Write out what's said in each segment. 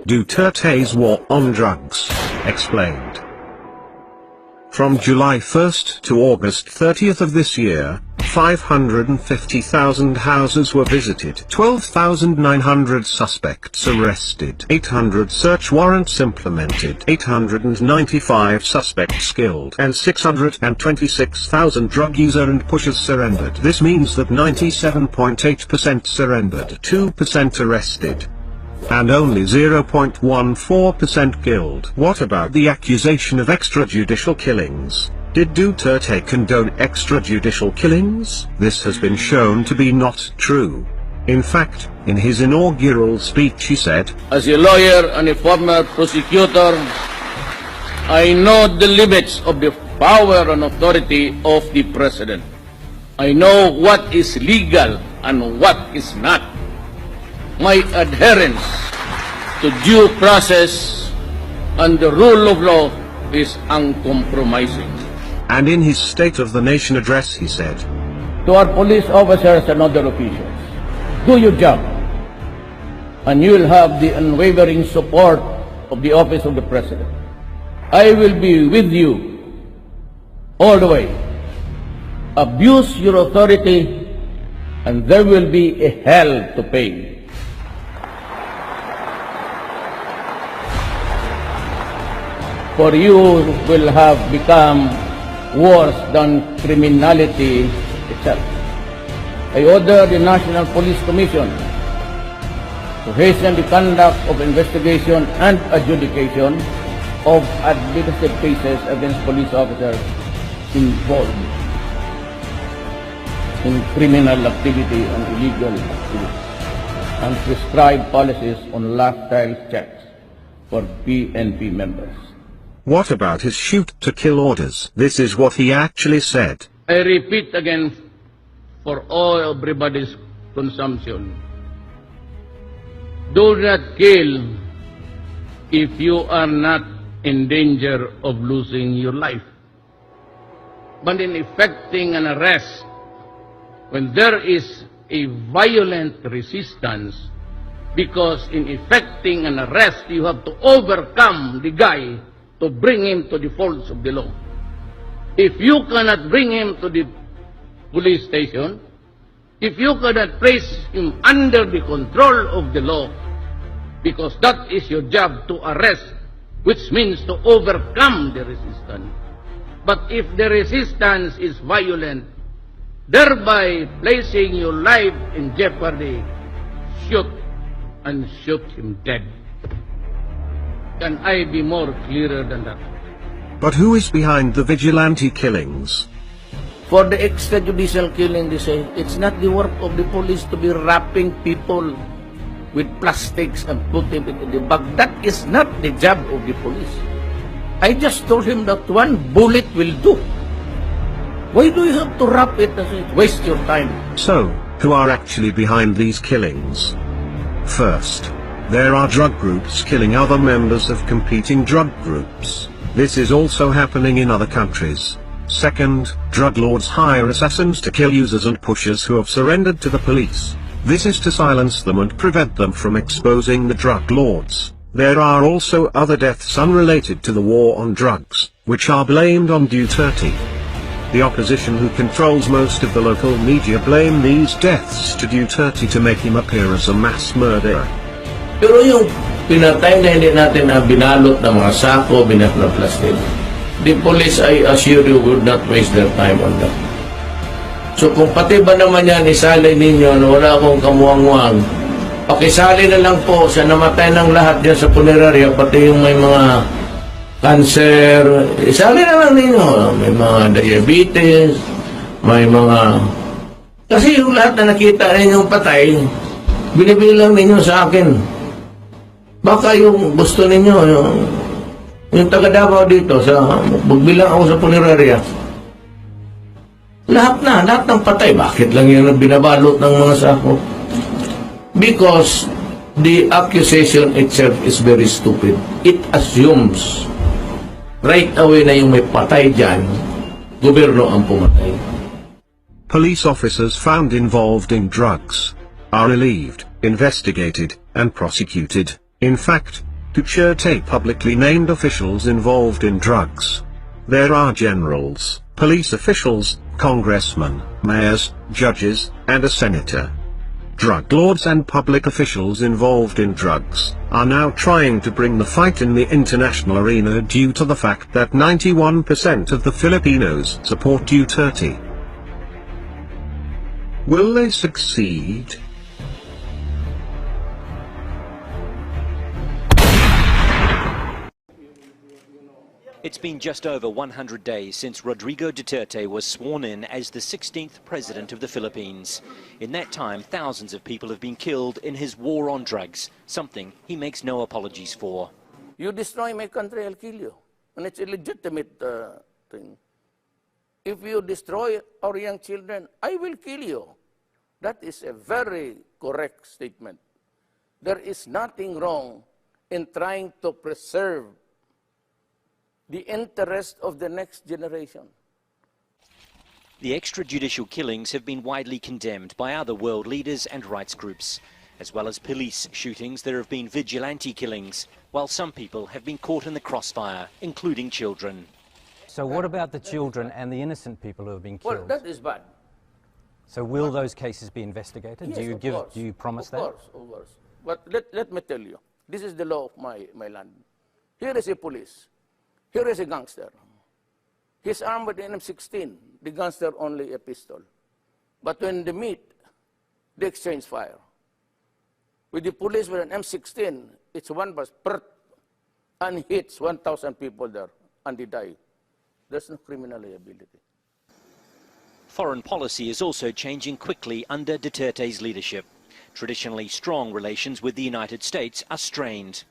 Duterte's war on drugs, explained. From July 1st to August 30th of this year, 550,000 houses were visited, 12,900 suspects arrested, 800 search warrants implemented, 895 suspects killed, and 626,000 drug users and pushers surrendered. This means that 97.8% surrendered, 2% arrested, and only 0.14% killed. What about the accusation of extrajudicial killings? Did Duterte condone extrajudicial killings? This has been shown to be not true. In fact, in his inaugural speech he said, "As a lawyer and a former prosecutor, I know the limits of the power and authority of the President. I know what is legal and what is not. My adherence to due process and the rule of law is uncompromising." And in his State of the Nation address he said, To our police officers and other officials, do your job, and you will have the unwavering support of the Office of the President. I will be with you all the way. Abuse your authority, and there will be a hell to pay. For you will have become worse than criminality itself. I order the National Police Commission to hasten the conduct of investigation and adjudication of administrative cases against police officers involved in criminal activity and illegal activity, and prescribe policies on lifestyle checks for PNP members. what about his shoot-to-kill orders? This is what he actually said. I repeat again for all everybody's consumption. Do not kill if you are not in danger of losing your life. But in effecting an arrest, when there is a violent resistance, because in effecting an arrest, you have to overcome the guy to bring him to the folds of the law. If you cannot bring him to the police station, if you cannot place him under the control of the law, because that is your job, to arrest, which means to overcome the resistance. But if the resistance is violent, thereby placing your life in jeopardy, shoot and shoot him dead. Can I be more clearer than that? But who is behind the vigilante killings? For the extrajudicial killing, they say, it's not the work of the police to be wrapping people with plastics and put them in the bag. That is not the job of the police. I just told him that one bullet will do. Why do you have to wrap it as it? Waste your time. So, who are actually behind these killings? First, there are drug groups killing other members of competing drug groups. This is also happening in other countries. Second, drug lords hire assassins to kill users and pushers who have surrendered to the police. This is to silence them and prevent them from exposing the drug lords. There are also other deaths unrelated to the war on drugs, which are blamed on Duterte. The opposition, who controls most of the local media, blame these deaths to Duterte to make him appear as a mass murderer. Pero yung pinatay na hindi natin na binalot ng mga sako, binat na plastic, the police, I assure you, would not waste their time on that. So kung pati ba naman yan isali ninyo na wala akong kamuang-muang, pakisali na lang po sa namatay ng lahat dyan sa punerarya, pati yung may mga cancer, isali na lang ninyo. May mga diabetes, may mga... Kasi yung lahat na nakita ninyong patay, binibilang ninyo sa akin. Baka yung gusto ninyo, yung taga-Davao dito, magbilang ako sa punerarya, lahat ng patay. Bakit lang yan ang binabalot ng mga sako? Because the accusation itself is very stupid. It assumes right away na yung may patay dyan, gobyerno ang pumatay. Police officers found involved in drugs are relieved, investigated, and prosecuted. In fact, Duterte publicly named officials involved in drugs. There are generals, police officials, congressmen, mayors, judges, and a senator. Drug lords and public officials involved in drugs are now trying to bring the fight in the international arena due to the fact that 91% of the Filipinos support Duterte. Will they succeed? It's been just over 100 days since Rodrigo Duterte was sworn in as the 16th president of the Philippines. In that time, thousands of people have been killed in his war on drugs, something he makes no apologies for. You destroy my country, I'll kill you. And it's a legitimate thing. If you destroy our young children, I will kill you. That is a very correct statement. There is nothing wrong in trying to preserve the interest of the next generation. The extrajudicial killings have been widely condemned by other world leaders and rights groups. As well as police shootings, there have been vigilante killings, while some people have been caught in the crossfire, including children. So what about the children and the innocent people who have been killed? Well, that is bad. So will those cases be investigated? Yes, Do you promise that? Of course. But let me tell you, this is the law of my land. Here is a police. Here is a gangster. He's armed with an M16. The gangster only a pistol. But when they meet, they exchange fire. With the police with an M16, it's one burst, and hits 1,000 people there, and they die. There's no criminal liability. Foreign policy is also changing quickly under Duterte's leadership. Traditionally strong relations with the United States are strained.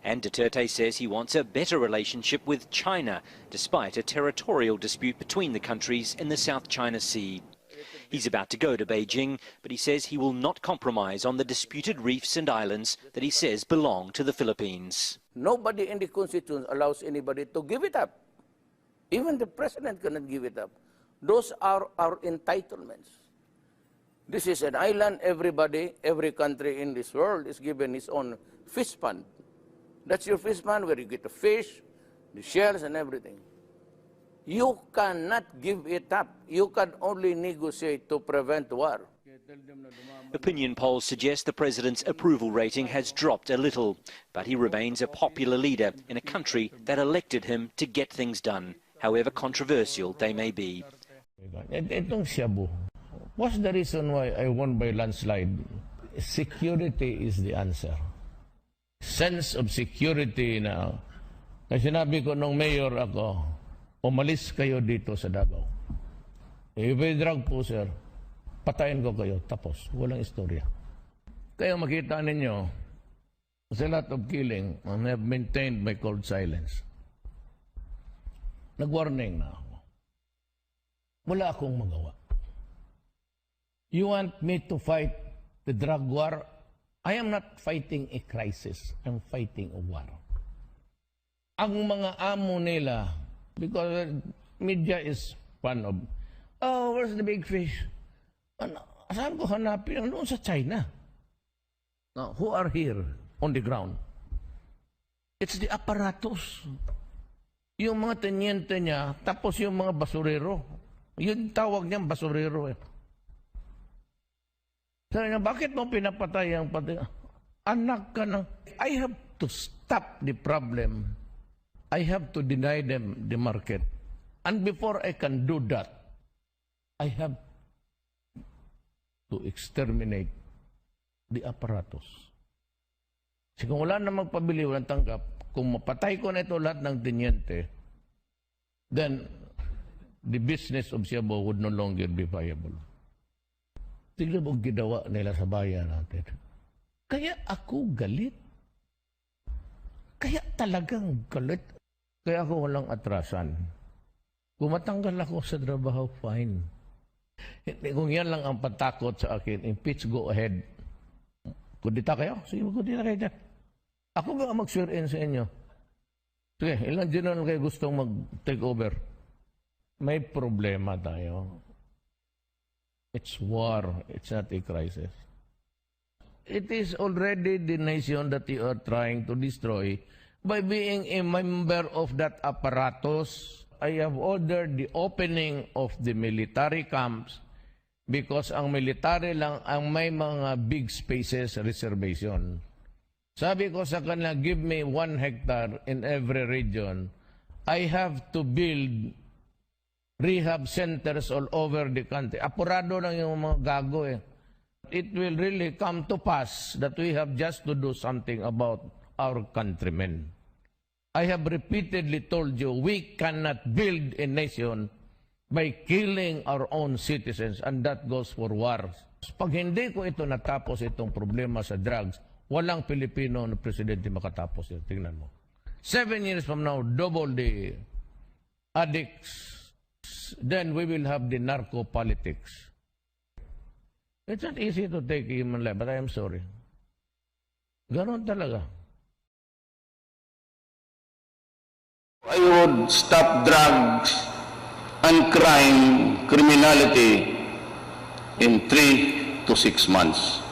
And Duterte says he wants a better relationship with China, despite a territorial dispute between the countries in the South China Sea. He's about to go to Beijing, but he says he will not compromise on the disputed reefs and islands that he says belong to the Philippines. Nobody in the Constitution allows anybody to give it up. Even the president cannot give it up. Those are our entitlements. This is an island. Everybody, every country in this world is given its own fish pond. That's your fish pond where you get the fish, the shells, and everything. You cannot give it up. You can only negotiate to prevent war. Opinion polls suggest the president's approval rating has dropped a little, but he remains a popular leader in a country that elected him to get things done, however controversial they may be. Itong Cebu, what's the reason why I won by landslide? Security is the answer. Sense of security na. Kasi sinabi ko nung mayor ako, umalis kayo dito sa Davao. If I drug po, sir, patayin ko kayo. Tapos, walang istorya. Kaya makita ninyo, there's a lot of killing, and I have maintained my cold silence. Nag-warning na ako. Wala akong magawa. You want me to fight the drug war? I am not fighting a crisis. I'm fighting a war. Ang mga amo nila, because media is fun of, oh, where's the big fish? Saan ko hanapin? Noon sa China. Now, who are here on the ground? It's the apparatus. Yung mga tenyente niya, tapos yung mga basurero. Yung tawag niyang basurero eh. Sabi niya, bakit mo pinapatay ang patay? Anak ka na. I have to stop the problem. I have to deny them the market. And before I can do that, I have to exterminate the apparatus. Kasi kung wala na magpabili, walang tanggap, kung mapatay ko na ito lahat ng tenyente, then the business of Cebu would no longer be viable. Tignan mo ginawa nila sa bayan natin. Kaya ako galit. Kaya talagang galit. Kaya ako walang atrasan. Kung matanggal ako sa trabaho, fine. Kung yan lang ang patakot sa akin, impeach, go ahead. Kundita kayo? Sige, kundita kayo dyan. Ako ba mag-swear in sa inyo? Sige, ilang general kayo gustong mag-take over? May problema tayo. It's war. It's not a crisis. It is already the nation that you are trying to destroy by being a member of that apparatus. I have ordered the opening of the military camps because ang military lang ang may mga big spaces reservation. Sabi ko sa kanila, give me 1 hectare in every region. I have to build rehab centers all over the country. Apurado lang yung mga gago eh. It will really come to pass that we have just to do something about our countrymen. I have repeatedly told you, we cannot build a nation by killing our own citizens, and that goes for wars. Pag hindi ko ito natapos, itong problema sa drugs, walang Pilipino na presidente makatapos yun. Tingnan mo. 7 years from now, double the addicts. Then we will have the narco politics. It's not easy to take human life, but I am sorry. Ganon talaga. I would stop drugs and criminality in 3 to 6 months.